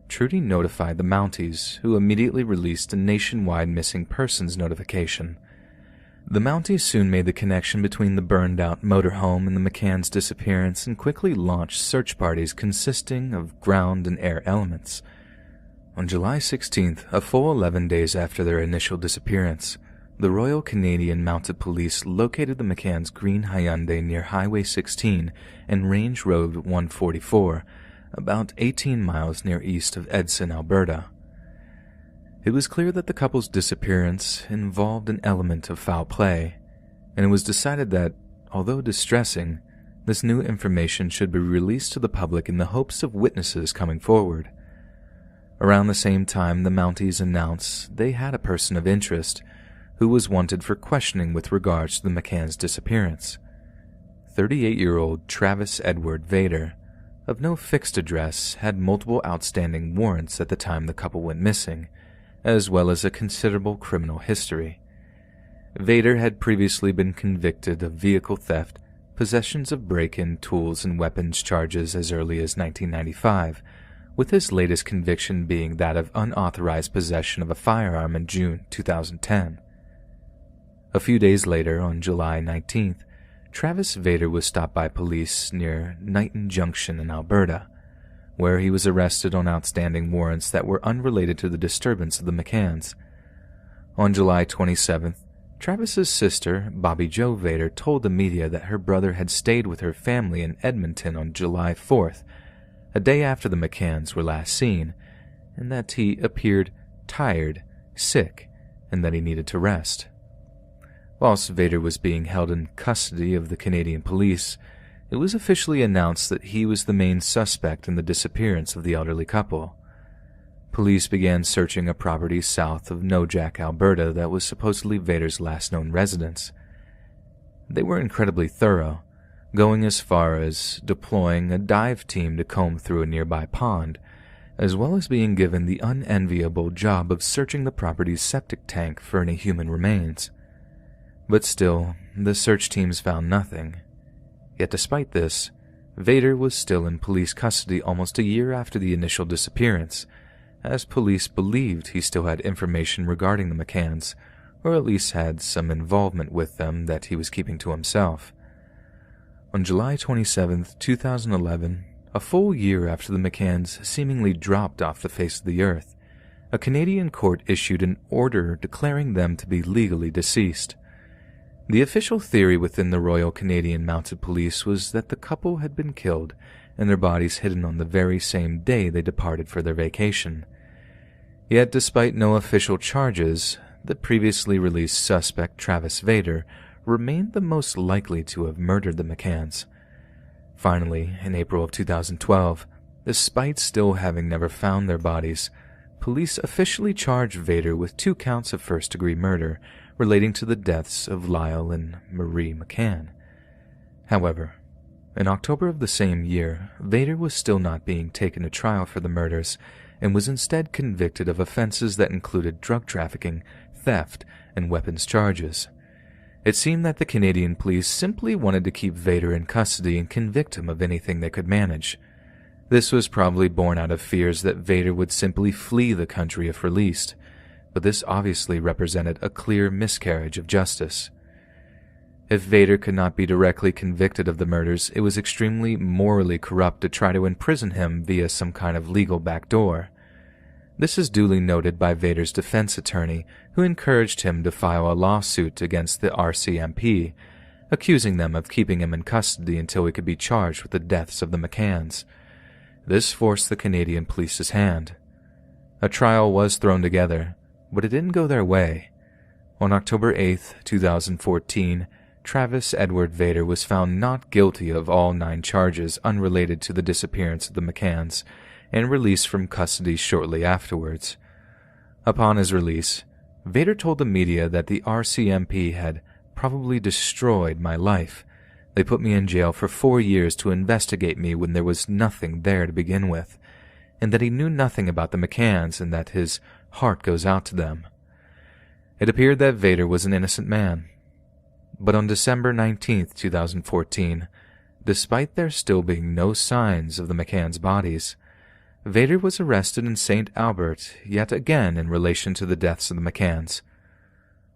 Trudy notified the Mounties, who immediately released a nationwide missing persons notification. The Mounties soon made the connection between the burned-out motorhome and the McCanns' disappearance and quickly launched search parties consisting of ground and air elements. On July 16th, a full 11 days after their initial disappearance, the Royal Canadian Mounted Police located the McCanns' green Hyundai near Highway 16 and Range Road 144, about 18 miles near east of Edson, Alberta. It was clear that the couple's disappearance involved an element of foul play, and it was decided that, although distressing, this new information should be released to the public in the hopes of witnesses coming forward. Around the same time, the Mounties announced they had a person of interest who was wanted for questioning with regards to the McCanns' disappearance. 38-year-old Travis Edward Vader, of no fixed address, had multiple outstanding warrants at the time the couple went missing, as well as a considerable criminal history. Vader had previously been convicted of vehicle theft, possessions of break-in tools and weapons charges as early as 1995, with his latest conviction being that of unauthorized possession of a firearm in June 2010. A few days later, on July 19th, Travis Vader was stopped by police near Knighton Junction in Alberta, where he was arrested on outstanding warrants that were unrelated to the disturbance of the McCanns. On July 27th, Travis's sister, Bobby Jo Vader, told the media that her brother had stayed with her family in Edmonton on July 4th, a day after the McCanns were last seen, and that he appeared tired, sick, and that he needed to rest. Whilst Vader was being held in custody of the Canadian police, it was officially announced that he was the main suspect in the disappearance of the elderly couple. Police began searching a property south of Nojak, Alberta that was supposedly Vader's last known residence. They were incredibly thorough, going as far as deploying a dive team to comb through a nearby pond, as well as being given the unenviable job of searching the property's septic tank for any human remains. But still, the search teams found nothing. Yet despite this, Vader was still in police custody almost a year after the initial disappearance, as police believed he still had information regarding the McCanns, or at least had some involvement with them that he was keeping to himself. On July 27, 2011, a full year after the McCanns seemingly dropped off the face of the earth, a Canadian court issued an order declaring them to be legally deceased. The official theory within the Royal Canadian Mounted Police was that the couple had been killed and their bodies hidden on the very same day they departed for their vacation. Yet, despite no official charges, the previously released suspect Travis Vader remained the most likely to have murdered the McCanns. Finally, in April of 2012, despite still having never found their bodies, police officially charged Vader with 2 counts of first-degree murder relating to the deaths of Lyle and Marie McCann. However, in October of the same year, Vader was still not being taken to trial for the murders and was instead convicted of offenses that included drug trafficking, theft, and weapons charges. It seemed that the Canadian police simply wanted to keep Vader in custody and convict him of anything they could manage. This was probably born out of fears that Vader would simply flee the country if released, but this obviously represented a clear miscarriage of justice. If Vader could not be directly convicted of the murders, it was extremely morally corrupt to try to imprison him via some kind of legal backdoor. This is duly noted by Vader's defense attorney, who encouraged him to file a lawsuit against the RCMP, accusing them of keeping him in custody until he could be charged with the deaths of the McCanns. This forced the Canadian police's hand. A trial was thrown together, but it didn't go their way. On October 8, 2014, Travis Edward Vader was found not guilty of all 9 charges unrelated to the disappearance of the McCanns and released from custody shortly afterwards. Upon his release, Vader told the media that the RCMP had probably destroyed my life. They put me in jail for 4 years to investigate me when there was nothing there to begin with, and that he knew nothing about the McCanns and that his heart goes out to them. It appeared that Vader was an innocent man. But on December 19, 2014, despite there still being no signs of the McCanns' bodies, Vader was arrested in St. Albert yet again in relation to the deaths of the McCanns.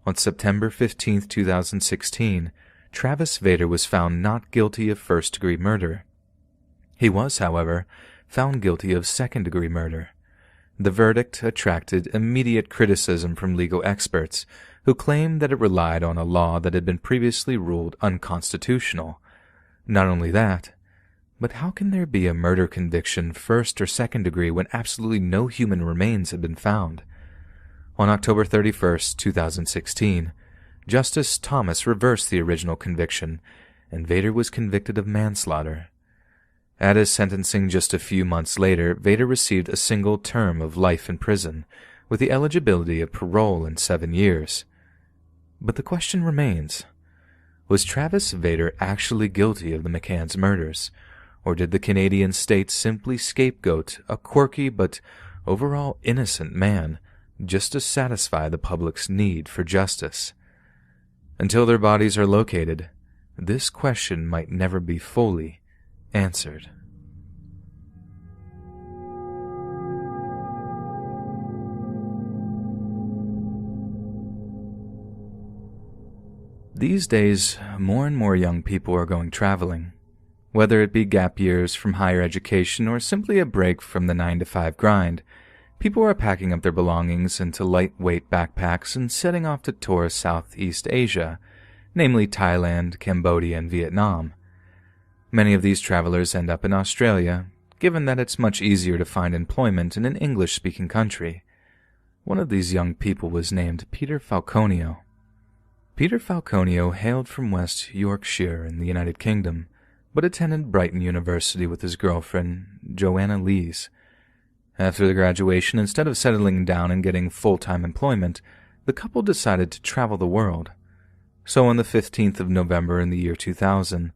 On September 15, 2016, Travis Vader was found not guilty of first-degree murder. He was, however, found guilty of second-degree murder. The verdict attracted immediate criticism from legal experts, who claimed that it relied on a law that had been previously ruled unconstitutional. Not only that, but how can there be a murder conviction first or second degree when absolutely no human remains had been found? On October 31, 2016, Justice Thomas reversed the original conviction, and Vader was convicted of manslaughter. At his sentencing just a few months later, Vader received a single term of life in prison, with the eligibility of parole in 7 years. But the question remains, was Travis Vader actually guilty of the McCanns' murders, or did the Canadian state simply scapegoat a quirky but overall innocent man just to satisfy the public's need for justice? Until their bodies are located, this question might never be fully answered. These days, more and more young people are going traveling. Whether it be gap years from higher education or simply a break from the 9-to-5 grind, people are packing up their belongings into lightweight backpacks and setting off to tour Southeast Asia, namely Thailand, Cambodia, and Vietnam. Many of these travelers end up in Australia, given that it's much easier to find employment in an English-speaking country. One of these young people was named Peter Falconio. Peter Falconio hailed from West Yorkshire in the United Kingdom, but attended Brighton University with his girlfriend, Joanna Lees. After the graduation, instead of settling down and getting full-time employment, the couple decided to travel the world. So on the 15th of November in the year 2000,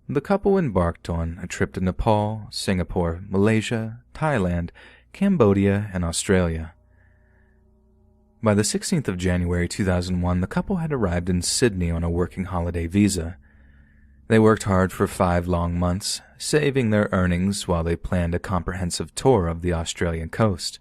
the couple embarked on a trip to Nepal, Singapore, Malaysia, Thailand, Cambodia, and Australia. By the 16th of January 2001, the couple had arrived in Sydney on a working holiday visa. They worked hard for 5 long months, saving their earnings while they planned a comprehensive tour of the Australian coast.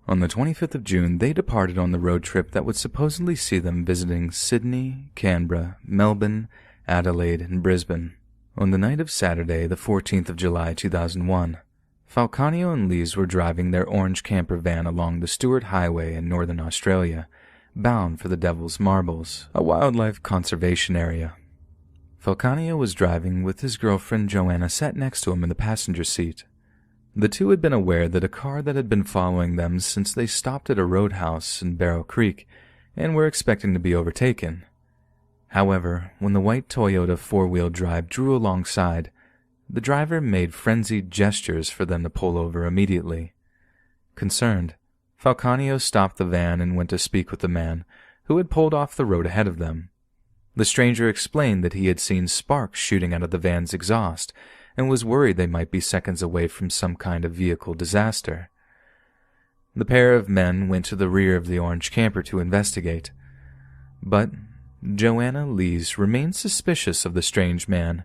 On the 25th of June, they departed on the road trip that would supposedly see them visiting Sydney, Canberra, Melbourne, Adelaide, and Brisbane. On the night of Saturday, the 14th of July 2001, Falconio and Lees were driving their orange camper van along the Stewart Highway in northern Australia, bound for the Devil's Marbles, a wildlife conservation area. Falconio was driving with his girlfriend Joanna sat next to him in the passenger seat. The two had been aware that a car that had been following them since they stopped at a roadhouse in Barrow Creek and were expecting to be overtaken. However, when the white Toyota four-wheel drive drew alongside, the driver made frenzied gestures for them to pull over immediately. Concerned, Falconio stopped the van and went to speak with the man who had pulled off the road ahead of them. The stranger explained that he had seen sparks shooting out of the van's exhaust and was worried they might be seconds away from some kind of vehicle disaster. The pair of men went to the rear of the orange camper to investigate, but Joanna Lees remained suspicious of the strange man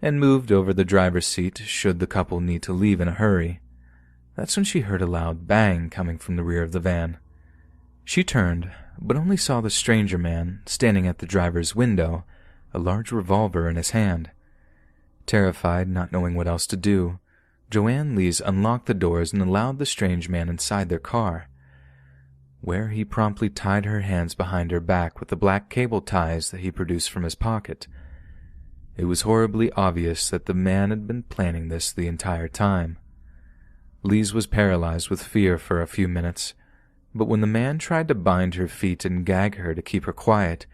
and moved over the driver's seat should the couple need to leave in a hurry. That's when she heard a loud bang coming from the rear of the van. She turned, but only saw the stranger man standing at the driver's window, a large revolver in his hand. Terrified, not knowing what else to do, Joanne Lees unlocked the doors and allowed the strange man inside their car, where he promptly tied her hands behind her back with the black cable ties that he produced from his pocket. It was horribly obvious that the man had been planning this the entire time. Lees was paralyzed with fear for a few minutes, but when the man tried to bind her feet and gag her to keep her quiet,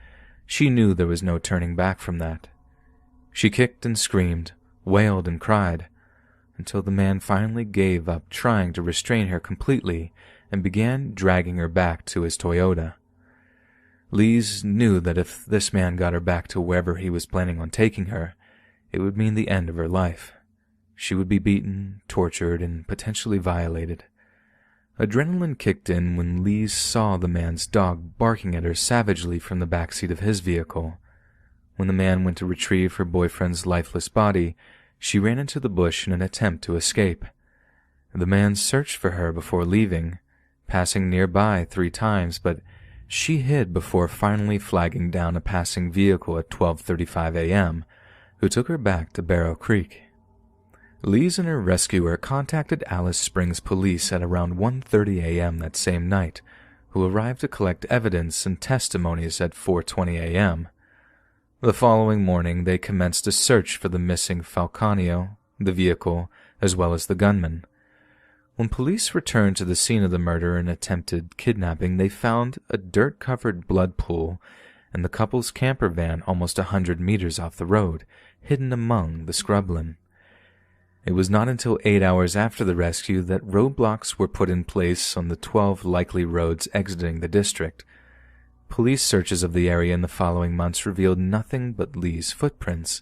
she knew there was no turning back from that. She kicked and screamed, wailed and cried, until the man finally gave up trying to restrain her completely and began dragging her back to his Toyota. Lees knew that if this man got her back to wherever he was planning on taking her, it would mean the end of her life. She would be beaten, tortured, and potentially violated. Adrenaline kicked in when Lees saw the man's dog barking at her savagely from the backseat of his vehicle. When the man went to retrieve her boyfriend's lifeless body, she ran into the bush in an attempt to escape. The man searched for her before leaving, passing nearby 3 times, but she hid before finally flagging down a passing vehicle at 12:35 a.m., who took her back to Barrow Creek. Lees and her rescuer contacted Alice Springs police at around 1:30 a.m. that same night, who arrived to collect evidence and testimonies at 4:20 a.m. The following morning, they commenced a search for the missing Falconio, the vehicle, as well as the gunman. When police returned to the scene of the murder and attempted kidnapping, they found a dirt-covered blood pool and the couple's camper van almost 100 meters off the road, hidden among the scrubland. It was not until 8 hours after the rescue that roadblocks were put in place on the 12 likely roads exiting the district. Police searches of the area in the following months revealed nothing but Lee's footprints,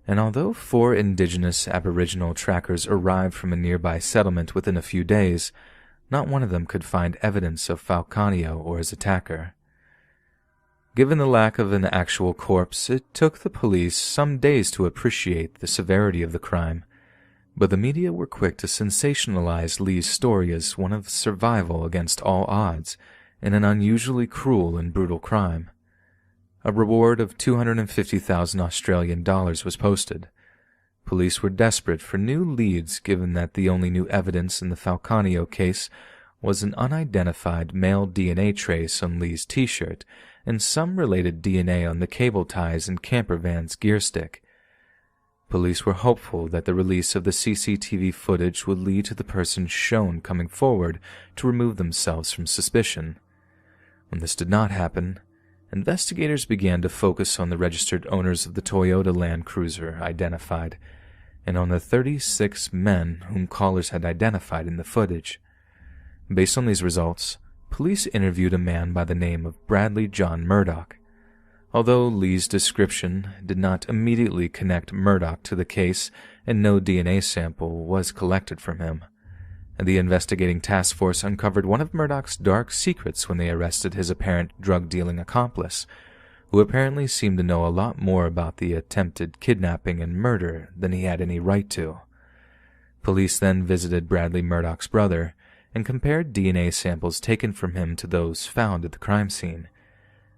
and although 4 indigenous Aboriginal trackers arrived from a nearby settlement within a few days, not one of them could find evidence of Falconio or his attacker. Given the lack of an actual corpse, it took the police some days to appreciate the severity of the crime, but the media were quick to sensationalize Lee's story as one of survival against all odds in an unusually cruel and brutal crime. A reward of 250,000 Australian dollars was posted. Police were desperate for new leads given that the only new evidence in the Falconio case was an unidentified male DNA trace on Lee's t-shirt and some related DNA on the cable ties and camper van's gear stick. Police were hopeful that the release of the CCTV footage would lead to the person shown coming forward to remove themselves from suspicion. When this did not happen, investigators began to focus on the registered owners of the Toyota Land Cruiser identified, and on the 36 men whom callers had identified in the footage. Based on these results, police interviewed a man by the name of Bradley John Murdoch. Although Lee's description did not immediately connect Murdoch to the case and no DNA sample was collected from him, the investigating task force uncovered one of Murdoch's dark secrets when they arrested his apparent drug-dealing accomplice, who apparently seemed to know a lot more about the attempted kidnapping and murder than he had any right to. Police then visited Bradley Murdoch's brother and compared DNA samples taken from him to those found at the crime scene.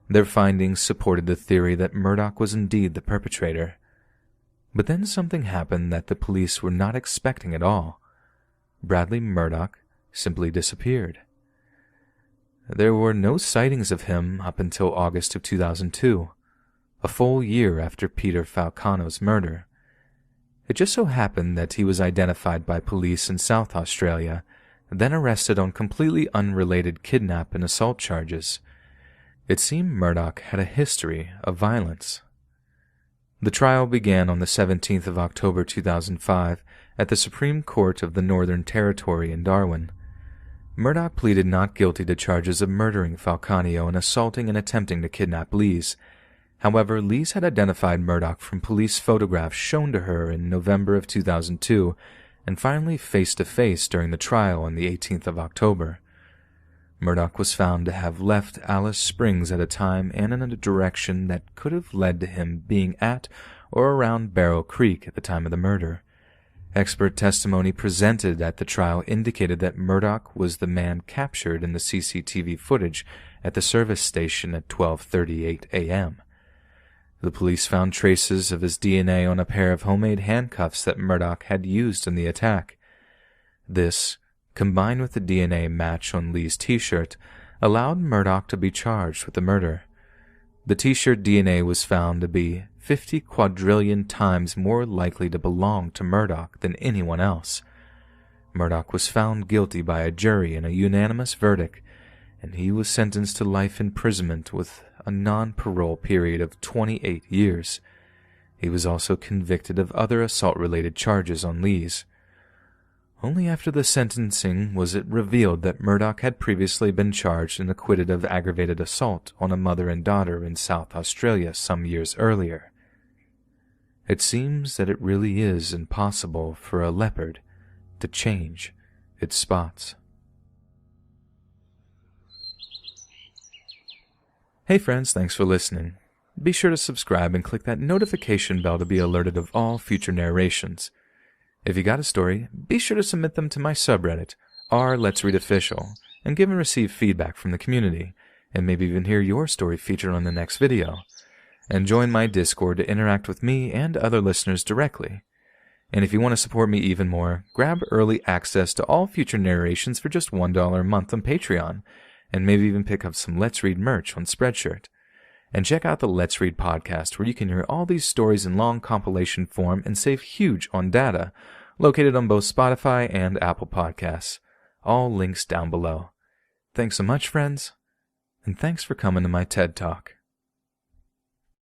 Their findings supported the theory that Murdoch was indeed the perpetrator. But then something happened that the police were not expecting at all. Bradley Murdoch simply disappeared. there were no sightings of him up until August of 2002, a full year after Peter Falcano's murder. It just so happened that he was identified by police in South Australia, then arrested on completely unrelated kidnap and assault charges. It seemed Murdoch had a history of violence. The trial began on the 17th of October 2005 at the Supreme Court of the Northern Territory in Darwin. Murdoch pleaded not guilty to charges of murdering Falcano and assaulting and attempting to kidnap Lees. However, Lees had identified Murdoch from police photographs shown to her in November of 2002 and finally face-to-face during the trial on the 18th of October. Murdoch was found to have left Alice Springs at a time and in a direction that could have led to him being at or around Barrow Creek at the time of the murder. Expert testimony presented at the trial indicated that Murdoch was the man captured in the CCTV footage at the service station at 12:38 a.m. The police found traces of his DNA on a pair of homemade handcuffs that Murdoch had used in the attack. This, combined with the DNA match on Lee's t-shirt, allowed Murdoch to be charged with the murder. The t-shirt DNA was found to be 50 quadrillion times more likely to belong to Murdoch than anyone else. Murdoch was found guilty by a jury in a unanimous verdict, and he was sentenced to life imprisonment with a non-parole period of 28 years. He was also convicted of other assault-related charges on Lees. Only after the sentencing was it revealed that Murdoch had previously been charged and acquitted of aggravated assault on a mother and daughter in South Australia some years earlier. It seems that it really is impossible for a leopard to change its spots. Hey friends, thanks for listening. Be sure to subscribe and click that notification bell to be alerted of all future narrations. If you got a story, be sure to submit them to my subreddit, r/Let's Read Official, and give and receive feedback from the community, and maybe even hear your story featured on the next video. And join my Discord to interact with me and other listeners directly. And if you want to support me even more, grab early access to all future narrations for just $1 a month on Patreon, and maybe even pick up some Let's Read merch on Spreadshirt. And check out the Let's Read podcast, where you can hear all these stories in long compilation form and save huge on data, located on both Spotify and Apple Podcasts. All links down below. Thanks so much, friends, and thanks for coming to my TED Talk.